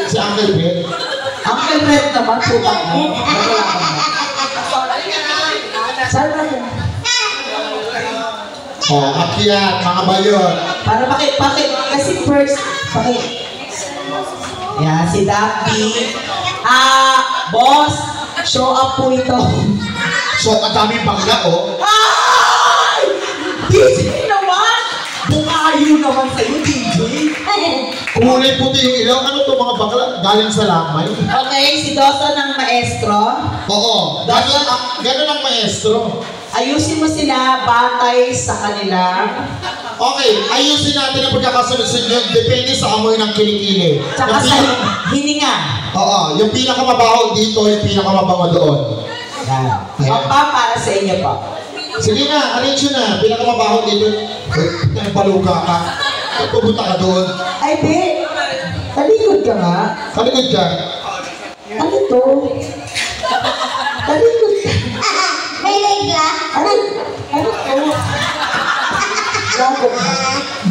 si Uncle Ben. Uncle Ben naman, putang mo. Saan na yun? Oh, akyat, mga bayon. Para bakit? Kasi first, bakit? Yan, si Daphne. Boss, show up po ito. So, ang daming bakla, oh. Ay! DJ naman! Bukayo naman sa'yo, DJ. Kulay puti yung ilaw. Ano to mga bakla? Galing sa lamay. Okay, si Dawson ang maestro. Oo. Ganun ang maestro. Ayusin mo sila batay sa kanila. Okay, ayusin natin ang pagkakasunod-sunod. Depende sa amoy ng kilikili. Tsaka sa hininga. Oo, yung pinakamabaho dito, yung pinakamabango doon. Yan. Para sa inyo po. Sige na, arrange yun na. Pinakamabaho dito. Paluga ka. Pupunta ka doon. Ay, be. Talikod ka nga. Talikod ka. Ano to? Talikod ka. May regla? Ano to? Bakit?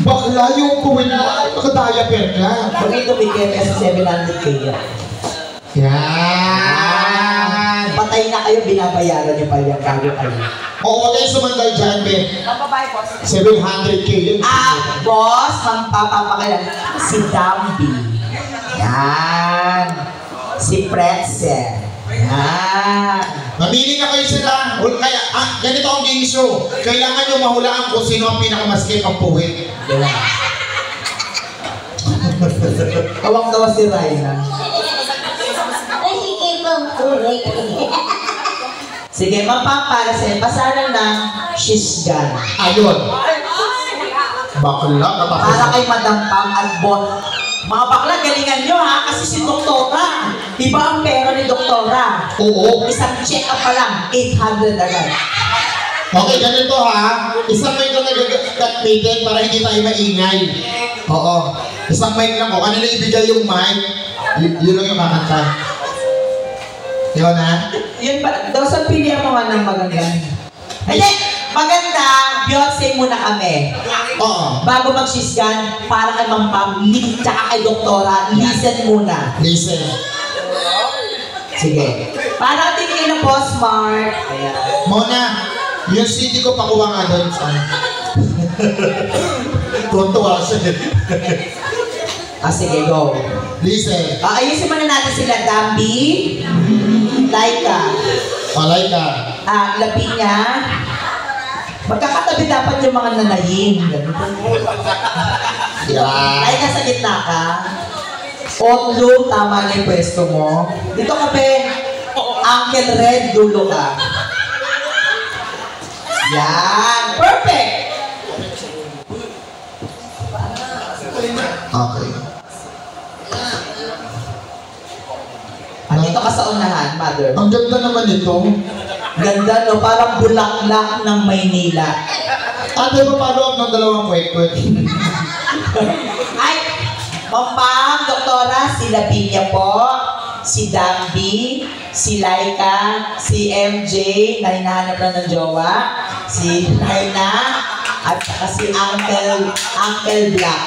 Bakla yung kuwin mo. Nakadiaper ka. Huwag ito bigyan kasi 700 kayo. Yan. Patay na kayo, binabayaran niyo pa yung kago kayo. Oo, huwag kayong sumandal dyan, Ben. Papabayad, boss. 700K yun. Boss, magpapapakailan. Si Dambi. Yan. Si Pretzel. Yan. Mamili na kayo sila. Kaya, ganito ang game show. Kailangan nyo mahulaan kung sino ang pinakamaskip ang puwit. Kawang-kawa si Ryan. Ay, sige pong kulay. Sige, para sa'yo. Pasaran ng shishgan. Ayun. Bakla, Para kapatid. kay Madam Pam at Bon. Mga bakla, galingan nyo ha, kasi si Doktora. Iba ang pera ni Doktora. Oo. Isang check-up pa lang, 800 agad. Okay, ganito ha. Isang mic lang nag-meeting para hindi tayo maingay. Oo. Isang mic lang ko. Kanila ibigay yung mic. Yun lang yung kakanta. Yun ha? Yun ba, daw sa pilihan mo nga ng maganda. Hindi, maganda, Beyonce muna kami. Oo. Bago mag-shishgan, para kay Ma'am Pam, tsaka kay Doktora, listen muna. Listen. Sige. Para tingin na po, smart. Ayan. Mona, yung CD ko pakuha nga doon. Tuntua siya. Sige, go. Listen. Ayusin muna natin sila, Dambi, Laika, Palay ka. Lapinya. Magkakatabi dapat yung mga nanayin. Yan. Laika sa gitna ka. Otlo, tama na yung pwesto mo. Dito ka, be. Uncle Red, dulo ka. Yan. Perfect. Okay. Dito ka sa unahan, mother. Ang ganda naman ito. Ganda, no? Parang bulaklak ng Maynila. Ate, paano ang ng dalawang kwek-kwek? Ay, Ma'am, Doktora, si Lavinia po, si Dambi, si Laika, si MJ, na hinahanap na ng jowa, si Raina, at saka si Uncle Black.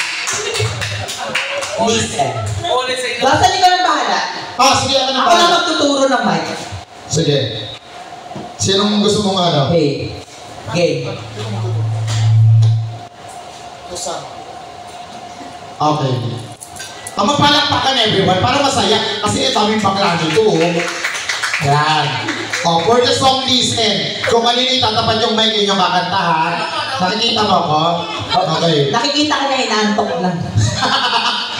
Listen. Basta hindi ka lang bahala. Sige, ako na Ako na magtuturo ng mic. Sige. Sinong gusto mong ano? Okay. Game. Okay. Magpalakpakan everyone para masaya. Kasi ito aming bakla nito. Yan. For the song listen. Kung kanino itatapat yung mic inyong kakantahan, nakikita mo ako? Okay. Nakikita ka na, inaantok lang.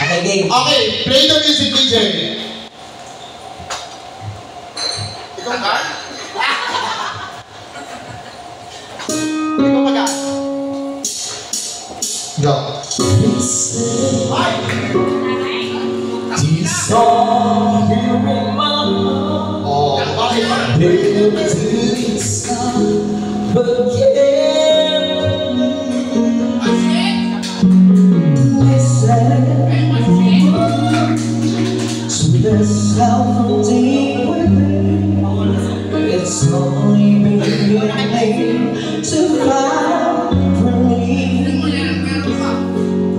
Okay, game. Okay, play the music, DJ. Ikaw ba? Ikaw ba? Go. Oh, bakit? It's only been your name to find relief.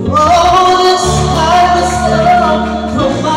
Oh, this heart is love from my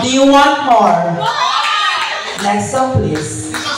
Do you want more? Next song, please.